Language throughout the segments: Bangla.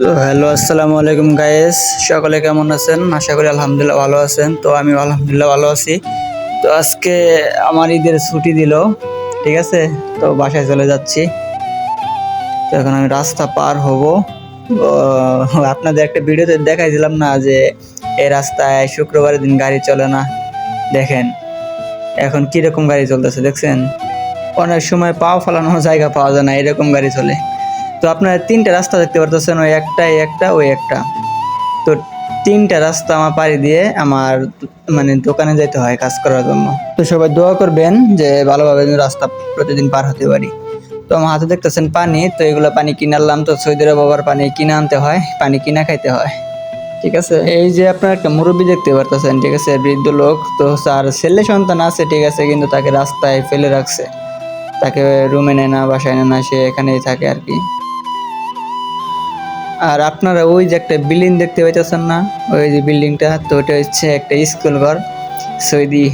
তো হ্যালো, আসসালামু আলাইকুম গাইস। সকলে কেমন আছেন? আশা করি আলহামদুলিল্লাহ ভালো আছেন। তো আমি আলহামদুলিল্লাহ ভালো আছি। তো আজকে আমার ঈদের ছুটি দিল, ঠিক আছে। তো বাসায় চলে যাচ্ছি। তো এখন আমি রাস্তা পার হব। আপনাদের একটা ভিডিওতে দেখাইছিলাম না যে এই রাস্তায় শুক্রবারের দিন গাড়ি চলে না। দেখেন এখন কিরকম গাড়ি চলতেছে, দেখছেন? অনেক সময় পাও ফেলানোর জায়গা পাওয়া যায় না, এরকম গাড়ি চলে। তো আপনারা তিনটা রাস্তা দেখতে পারতেছেন, ওই একটা, এই একটা, ওই একটা। তো তিনটা রাস্তা আমার পাড়ি দিয়ে আমার মানে দোকানে যেতে হয় কাজ করার জন্য। তো সবাই দোয়া করবেন যে ভালোভাবে যেন রাস্তা প্রতিদিন পার হতে পারি। তো আমার হাতে দেখতেছেন পানি, তো এগুলো পানি কিনে আনলাম। তো সৌদি আরব আবার পানি কিনে আনতে হয়, পানি কিনা খাইতে হয়, ঠিক আছে। এই যে আপনার একটা মুরব্বী দেখতে পারতেছেন, ঠিক আছে, বৃদ্ধ লোক। তো তার ছেলে সন্তান আছে, ঠিক আছে, কিন্তু তাকে রাস্তায় ফেলে রাখছে। তাকে রুমে নেয় না, বাসায় নেয় না, সে এখানেই থাকে আর কি। আর আপনারা ওই যে একটা বিল্ডিং দেখতে পাইতেছেন না, ওই যে বিল্ডিংটা, তো ওটা হচ্ছে একটা স্কুল ঘর, সৌদি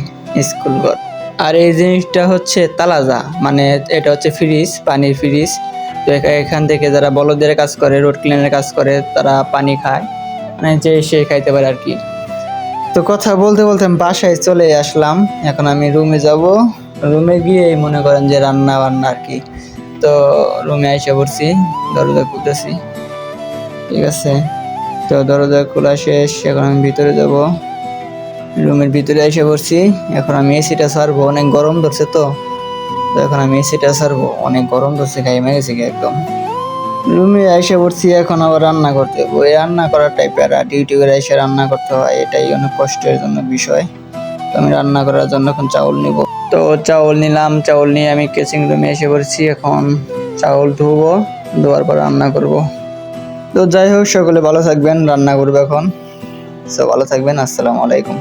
স্কুল ঘর। আর এই জিনিসটা হচ্ছে তালাজা, মানে এটা হচ্ছে ফ্রিজ, পানির ফ্রিজ। তো এখান থেকে যারা বলদের কাজ করে, রোড ক্লিনের কাজ করে, তারা পানি খায়, মানে যে সে খাইতে পারে আর কি। তো কথা বলতে বলতে আমি বাসায় চলে আসলাম। এখন আমি রুমে যাব। রুমে গিয়ে মনে করেন যে রান্না বান্না আর কি। তো রুমে এসে পড়ছি, দরজা খুলতেছি, ঠিক আছে। তো দরজা খোলা শেষ, এখন আমি ভিতরে যাব। রুমের ভিতরে এসে পড়ছি। এখন আমি এসিটা ছাড়বো, অনেক গরম ধরছে। তো এখন আমি এসিটা ছাড়বো, অনেক গরম ধরছে, ঘাইমে গেছে কি একদম। রুমে এসে পড়ছি, এখন আবার রান্না করতে হবে। ওই রান্না করার টাইপের ডিউটি করে এসে রান্না করতে হয়, এটাই অনেক কষ্টের জন্য বিষয়। তো আমি রান্না করার জন্য এখন চাউল নিব। তো চাউল নিলাম, চাউল নিয়ে আমি কেচিং রুমে এসে পড়ছি। এখন চাউল ধুবো, ধোয়ার পর রান্না করব। তো যাই হোক, সকলে ভালো থাকবেন, রান্না করবো এখন। সো ভালো থাকবেন, আসসালামু আলাইকুম।